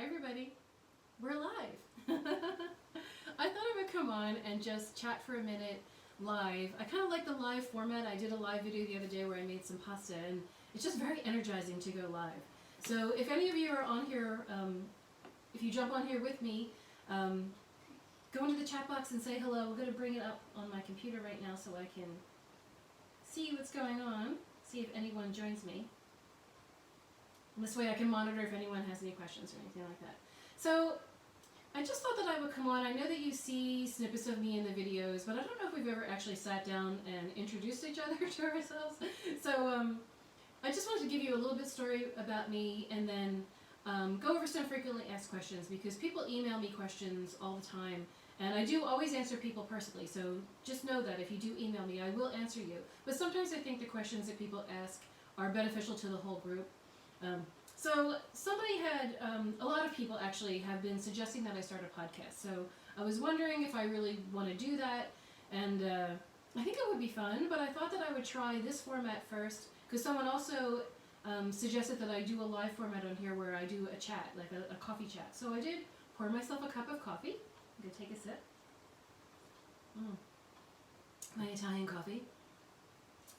Hi everybody, we're live. I thought I would come on and just chat for a minute live. I kind of like the live format. I did a live video the other day where I made some pasta and it's just very energizing to go live. So if any of you are on here, if you jump on here with me, go into the chat box and say hello. We're going to bring it up on my computer right now so I can see what's going on, see if anyone joins me. And this way I can monitor if anyone has any questions or anything like that. So I just thought that I would come on. I know that you see snippets of me in the videos, but I don't know if we've ever actually sat down and introduced each other to ourselves. So I just wanted to give you a little bit story about me and then go over some frequently asked questions because people email me questions all the time. And I do always answer people personally, so just know that if you do email me, I will answer you. But sometimes I think the questions that people ask are beneficial to the whole group. So somebody had, a lot of people actually have been suggesting that I start a podcast. So I was wondering if I really want to do that, and I think it would be fun, but I thought that I would try this format first, because someone also suggested that I do a live format on here where I do a chat, like a coffee chat. So I did pour myself a cup of coffee. I'm going to take a sip. My Italian coffee.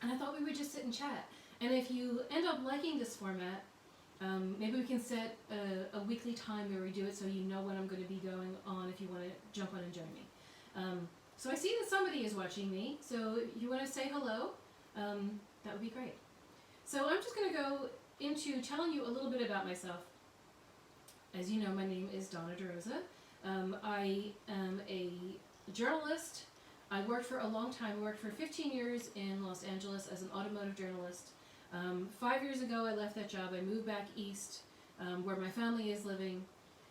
And I thought we would just sit and chat. And if you end up liking this format, maybe we can set a weekly time where we do it so you know when I'm going to be going on if you want to jump on and join me. So I see that somebody is watching me, so if you want to say hello, that would be great. So I'm just going to go into telling you a little bit about myself. As you know, my name is Donna DeRosa. I am a journalist. I worked for a long time. I worked for 15 years in Los Angeles as an automotive journalist. 5 years ago, I left that job. I moved back east, where my family is living,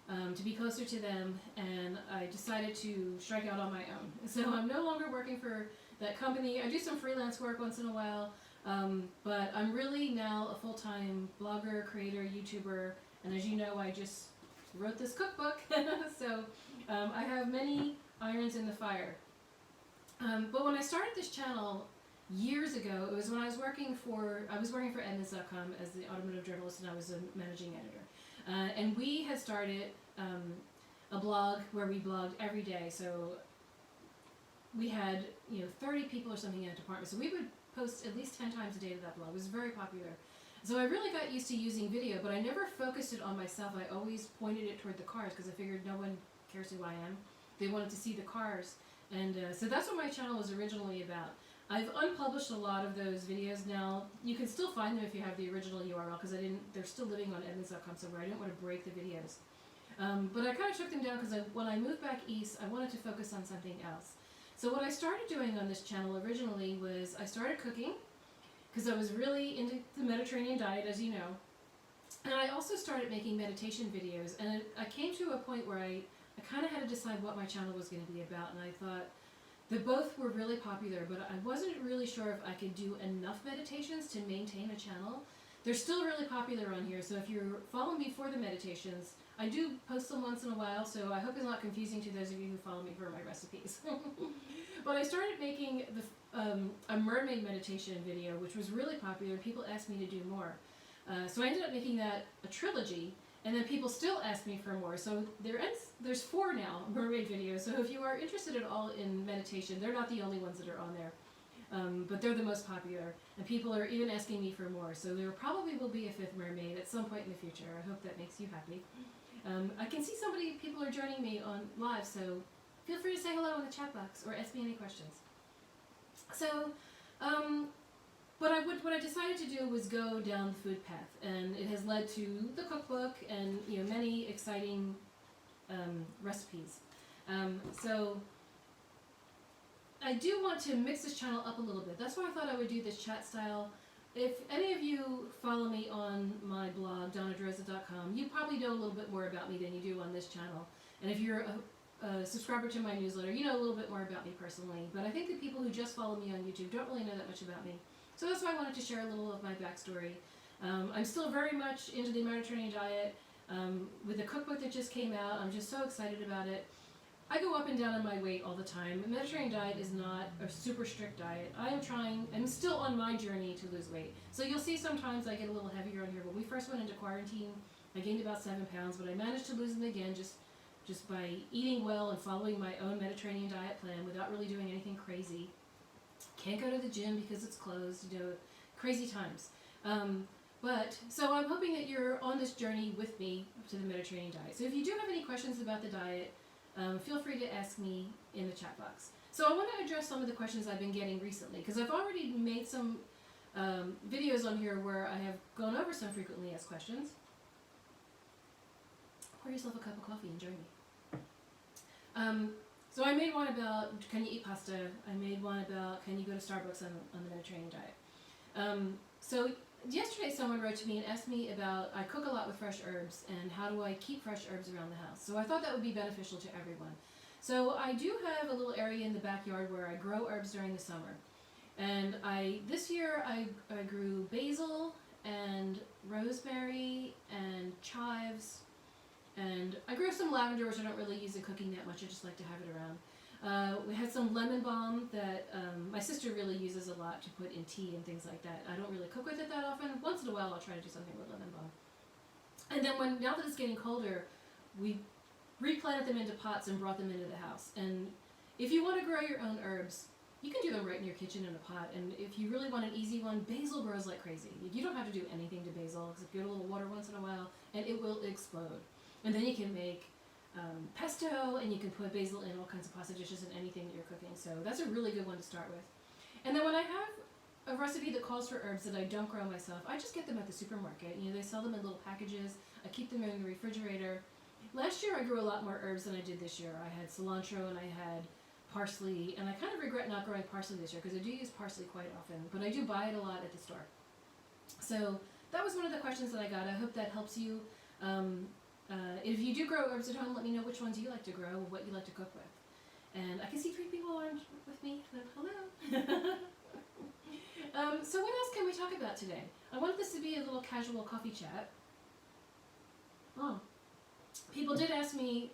to be closer to them, and I decided to strike out on my own. So I'm no longer working for that company. I do some freelance work once in a while, but I'm really now a full-time blogger, creator, YouTuber, and as you know, I just wrote this cookbook, so I have many irons in the fire. But when I started this channel years ago, it was when I was working for Edmunds.com as the automotive journalist, and I was a managing editor. And we had started a blog where we blogged every day. So we had 30 people or something in a department. So we would post at least 10 times a day to that blog. It was very popular. So I really got used to using video, but I never focused it on myself. I always pointed it toward the cars because I figured no one cares who I am. They wanted to see the cars. And so that's what my channel was originally about. I've unpublished a lot of those videos now. You can still find them if you have the original URL because they're still living on Edmunds.com somewhere. I didn't want to break the videos. But I kind of took them down because when I moved back east, I wanted to focus on something else. So what I started doing on this channel originally was I started cooking because I was really into the Mediterranean diet, as you know. And I also started making meditation videos. And I came to a point where I kind of had to decide what my channel was going to be about. And I thought, they both were really popular, but I wasn't really sure if I could do enough meditations to maintain a channel. They're still really popular on here, so if you're following me for the meditations, I do post them once in a while, so I hope it's not confusing to those of you who follow me for my recipes. But I started making a mermaid meditation video, which was really popular, and people asked me to do more. So I ended up making that a trilogy. And then people still ask me for more. So there's 4 now, mermaid videos. So if you are interested at all in meditation, they're not the only ones that are on there. But they're the most popular. And people are even asking me for more. So there probably will be a 5th mermaid at some point in the future. I hope that makes you happy. I can see people are joining me on live, so feel free to say hello in the chat box or ask me any questions. So, what I decided to do was go down the food path, and it has led to the cookbook and many exciting recipes. So I do want to mix this channel up a little bit. That's why I thought I would do this chat style. If any of you follow me on my blog, DonnaDeRosa.com, you probably know a little bit more about me than you do on this channel. And if you're a subscriber to my newsletter, you know a little bit more about me personally. But I think the people who just follow me on YouTube don't really know that much about me. So that's why I wanted to share a little of my backstory. I'm still very much into the Mediterranean diet. With the cookbook that just came out, I'm just so excited about it. I go up and down on my weight all the time. The Mediterranean diet is not a super strict diet. I'm still on my journey to lose weight. So you'll see sometimes I get a little heavier on here. When we first went into quarantine, I gained about 7 pounds, but I managed to lose them again just by eating well and following my own Mediterranean diet plan without really doing anything crazy. Can't go to the gym because it's closed, crazy times. So I'm hoping that you're on this journey with me to the Mediterranean diet. So if you do have any questions about the diet, feel free to ask me in the chat box. So I want to address some of the questions I've been getting recently, because I've already made some videos on here where I have gone over some frequently asked questions. Pour yourself a cup of coffee and join me. So I made one about, can you eat pasta? I made one about, can you go to Starbucks on the Mediterranean diet? So yesterday someone wrote to me and asked me about, I cook a lot with fresh herbs, and how do I keep fresh herbs around the house? So I thought that would be beneficial to everyone. So I do have a little area in the backyard where I grow herbs during the summer. And this year I grew basil and rosemary and chives, and I grew some lavender, which I don't really use in cooking that much. I just like to have it around. We had some lemon balm that my sister really uses a lot to put in tea and things like that. I don't really cook with it that often. Once in a while I'll try to do something with lemon balm. And then now that it's getting colder, we replanted them into pots and brought them into the house. And if you want to grow your own herbs, you can do them right in your kitchen in a pot. And if you really want an easy one, basil grows like crazy. You don't have to do anything to basil, except give it a little water once in a while, and it will explode. And then you can make pesto, and you can put basil in all kinds of pasta dishes and anything that you're cooking. So that's a really good one to start with. And then when I have a recipe that calls for herbs that I don't grow myself, I just get them at the supermarket. They sell them in little packages. I keep them in the refrigerator. Last year I grew a lot more herbs than I did this year. I had cilantro and I had parsley, and I kind of regret not growing parsley this year because I do use parsley quite often, but I do buy it a lot at the store. So that was one of the questions that I got. I hope that helps you. If you do grow herbs at home, let me know which ones you like to grow, or what you like to cook with. And I can see 3 people on with me. Hello. So what else can we talk about today? I want this to be a little casual coffee chat. Oh, people did ask me,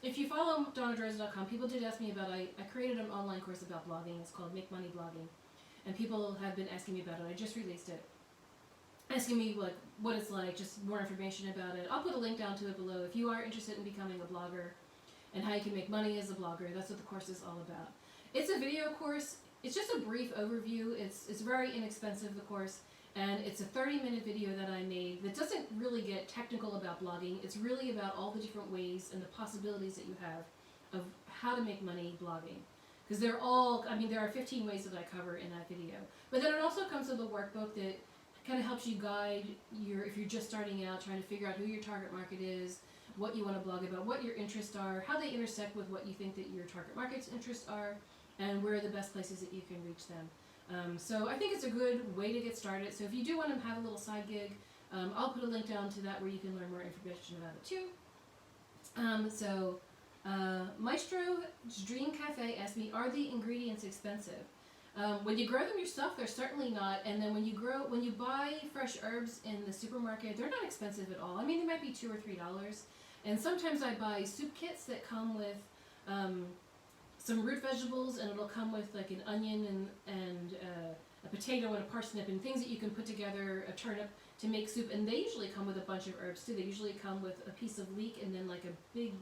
if you follow DonnaDroz.com, people did ask me about, I created an online course about blogging. It's called Make Money Blogging. And people have been asking me about it. I just released it. Asking me what it's like, just more information about it. I'll put a link down to it below if you are interested in becoming a blogger and how you can make money as a blogger. That's what the course is all about. It's a video course. It's just a brief overview. It's very inexpensive, the course, and it's a 30-minute video that I made that doesn't really get technical about blogging. It's really about all the different ways and the possibilities that you have of how to make money blogging. Because there are 15 ways that I cover in that video. But then it also comes with a workbook that kind of helps you guide if you're just starting out, trying to figure out who your target market is, what you want to blog about, what your interests are, how they intersect with what you think that your target market's interests are, and where are the best places that you can reach them. So I think it's a good way to get started. So if you do want to have a little side gig, I'll put a link down to that where you can learn more information about it too. Maestro's Dream Cafe asked me, are the ingredients expensive? When you grow them yourself, they're certainly not. And then when you buy fresh herbs in the supermarket, they're not expensive at all. I mean, they might be $2 or $3. And sometimes I buy soup kits that come with some root vegetables, and it'll come with like an onion and a potato and a parsnip and things that you can put together, a turnip, to make soup. And they usually come with a bunch of herbs too. They usually come with a piece of leek and then like a big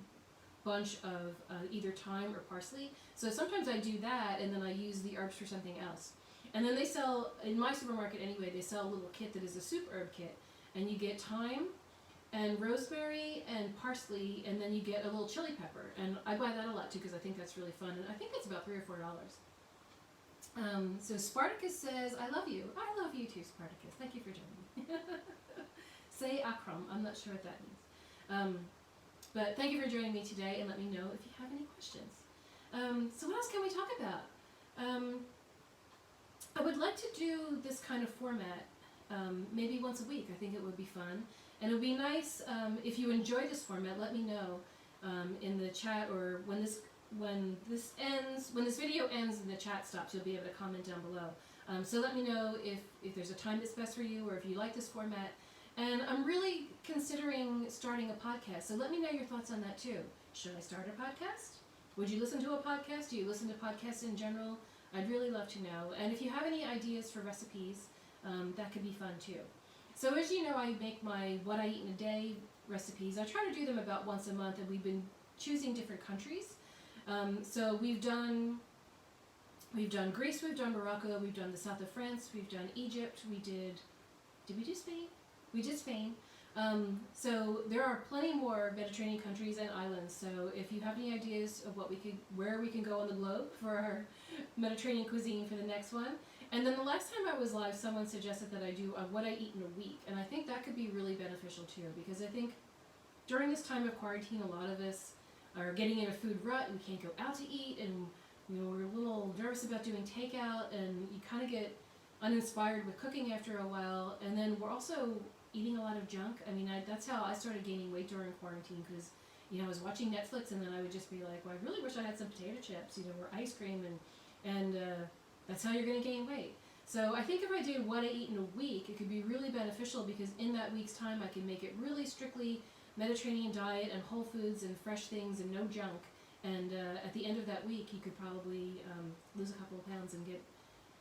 bunch of either thyme or parsley. So sometimes I do that, and then I use the herbs for something else. And then they sell, in my supermarket anyway, they sell a little kit that is a soup herb kit. And you get thyme and rosemary and parsley, and then you get a little chili pepper. And I buy that a lot too because I think that's really fun. And I think that's about $3 or $4. So Spartacus says, I love you. I love you too, Spartacus. Thank you for joining me. Say akram. I'm not sure what that means. But thank you for joining me today, and let me know if you have any questions. So what else can we talk about? I would like to do this kind of format maybe once a week. I think it would be fun. And it would be nice if you enjoy this format, let me know in the chat, or when this video ends and the chat stops, you'll be able to comment down below. So let me know if there's a time that's best for you, or if you like this format. And I'm really considering starting a podcast, so let me know your thoughts on that too. Should I start a podcast? Would you listen to a podcast? Do you listen to podcasts in general? I'd really love to know. And if you have any ideas for recipes, that could be fun too. So as you know, I make my what I eat in a day recipes. I try to do them about once a month, and we've been choosing different countries. So we've done Greece, we've done Morocco, we've done the south of France, we've done Egypt. Did we do Spain? We did Spain. So there are plenty more Mediterranean countries and islands. So if you have any ideas of where we can go on the globe for our Mediterranean cuisine for the next one. And then the last time I was live, someone suggested that I do what I eat in a week, and I think that could be really beneficial too, because I think during this time of quarantine, a lot of us are getting in a food rut. We can't go out to eat, and we're a little nervous about doing takeout, and you kind of get uninspired with cooking after a while. And then we're also eating a lot of junk. I mean, that's how I started gaining weight during quarantine, because I was watching Netflix, and then I would just be like, well, I really wish I had some potato chips, or ice cream, and that's how you're going to gain weight. So I think if I did what I eat in a week, it could be really beneficial, because in that week's time I can make it really strictly Mediterranean diet and whole foods and fresh things and no junk. And at the end of that week, you could probably lose a couple of pounds and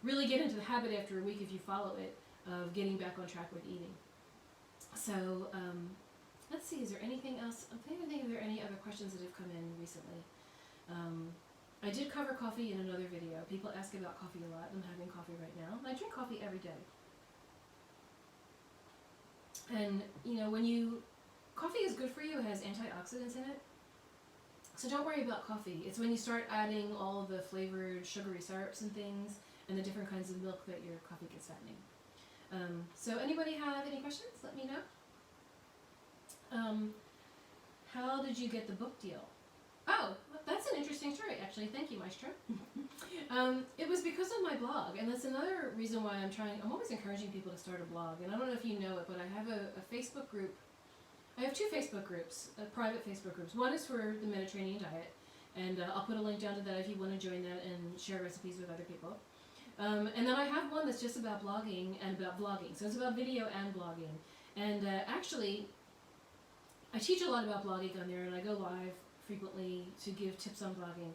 really get into the habit after a week, if you follow it, of getting back on track with eating. So let's see, is there anything else? I'm trying to think if there are any other questions that have come in recently. I did cover coffee in another video. People ask about coffee a lot. I'm having coffee right now. I drink coffee every day. And, coffee is good for you. It has antioxidants in it. So don't worry about coffee. It's when you start adding all of the flavored sugary syrups and things and the different kinds of milk that your coffee gets fattening. So anybody have any questions? Let me know. How did you get the book deal? Oh, that's an interesting story, actually. Thank you, Maestro. It was because of my blog, and that's another reason why I'm always encouraging people to start a blog. And I don't know if you know it, but I have a Facebook group. I have 2 Facebook groups, private Facebook groups. One is for the Mediterranean diet, and I'll put a link down to that if you want to join that and share recipes with other people. And then I have one that's just about blogging and about vlogging. So it's about video and blogging. And actually, I teach a lot about blogging on there, and I go live frequently to give tips on blogging.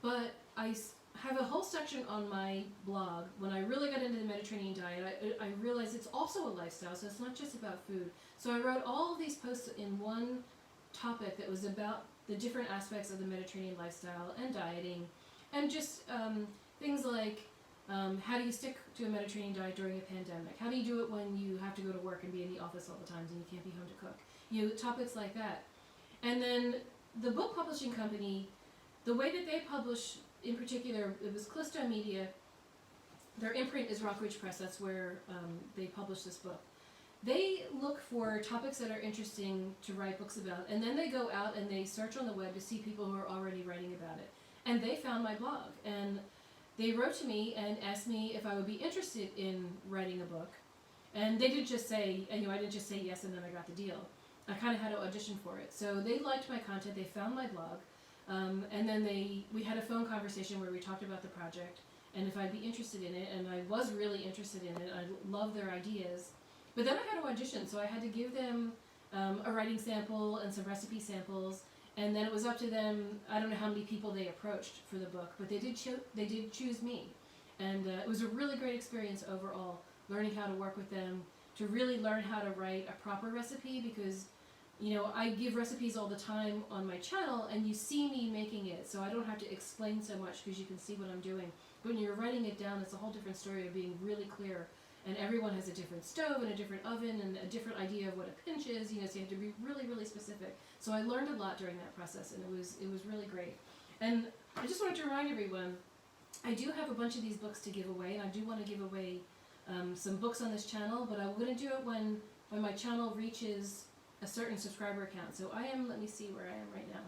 But I have a whole section on my blog. When I really got into the Mediterranean diet, I realized it's also a lifestyle, so it's not just about food. So I wrote all of these posts in one topic that was about the different aspects of the Mediterranean lifestyle and dieting, and just things like how do you stick to a Mediterranean diet during a pandemic? How do you do it when you have to go to work and be in the office all the time and you can't be home to cook? Topics like that. And then the book publishing company, the way that they publish, in particular, it was Callisto Media. Their imprint is Rockridge Press. That's where they publish this book. They look for topics that are interesting to write books about, and then they go out and they search on the web to see people who are already writing about it. And they found my blog, and they wrote to me and asked me if I would be interested in writing a book. And they didn't just say, I didn't just say yes and then I got the deal. I kind of had to audition for it. So they liked my content, they found my blog, and then we had a phone conversation where we talked about the project and if I'd be interested in it, and I was really interested in it. I love their ideas. But then I had to audition, so I had to give them a writing sample and some recipe samples, and then it was up to them. I don't know how many people they approached for the book, but they did choose me. And it was a really great experience overall, learning how to work with them, to really learn how to write a proper recipe, because I give recipes all the time on my channel and you see me making it, so I don't have to explain so much because you can see what I'm doing. But when you're writing it down, it's a whole different story of being really clear, and everyone has a different stove and a different oven and a different idea of what a pinch is, so you have to be really, really specific. So I learned a lot during that process, and it was really great. And I just wanted to remind everyone, I do have a bunch of these books to give away, and I do want to give away some books on this channel, but I'm going to do it when my channel reaches a certain subscriber count. So let me see where I am right now.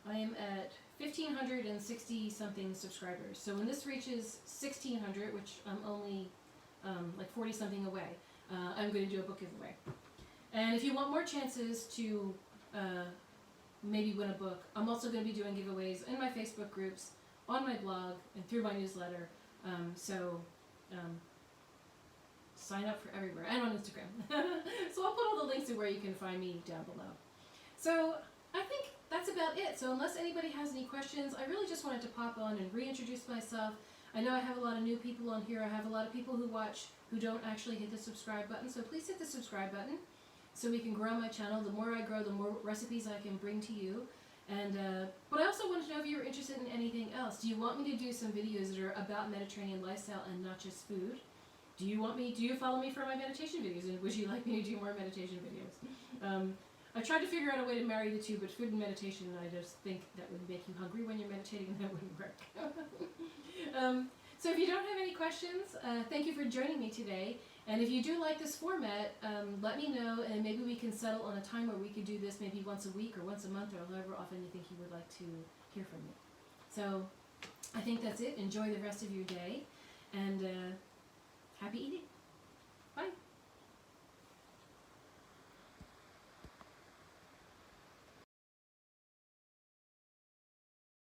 I am at 1,560 something subscribers. So when this reaches 1,600, which I'm only like 40 something away, I'm going to do a book giveaway. And if you want more chances to maybe win a book, I'm also going to be doing giveaways in my Facebook groups, on my blog, and through my newsletter. Sign up for everywhere, and on Instagram. So I'll put all the links to where you can find me down below. So I think that's about it. So unless anybody has any questions, I really just wanted to pop on and reintroduce myself. I know I have a lot of new people on here. I have a lot of people who watch who don't actually hit the subscribe button. So please hit the subscribe button so we can grow my channel. The more I grow, the more recipes I can bring to you. And but I also want to know if you're interested in anything else. Do you want me to do some videos that are about Mediterranean lifestyle and not just food? Do you follow me for my meditation videos, and would you like me to do more meditation videos? I tried to figure out a way to marry the two, but food and meditation, I just think that would make you hungry when you're meditating, and that wouldn't work. So if you don't have any questions, thank you for joining me today. And if you do like this format, let me know, and maybe we can settle on a time where we could do this maybe once a week or once a month, or however often you think you would like to hear from me. So I think that's it. Enjoy the rest of your day, and happy eating.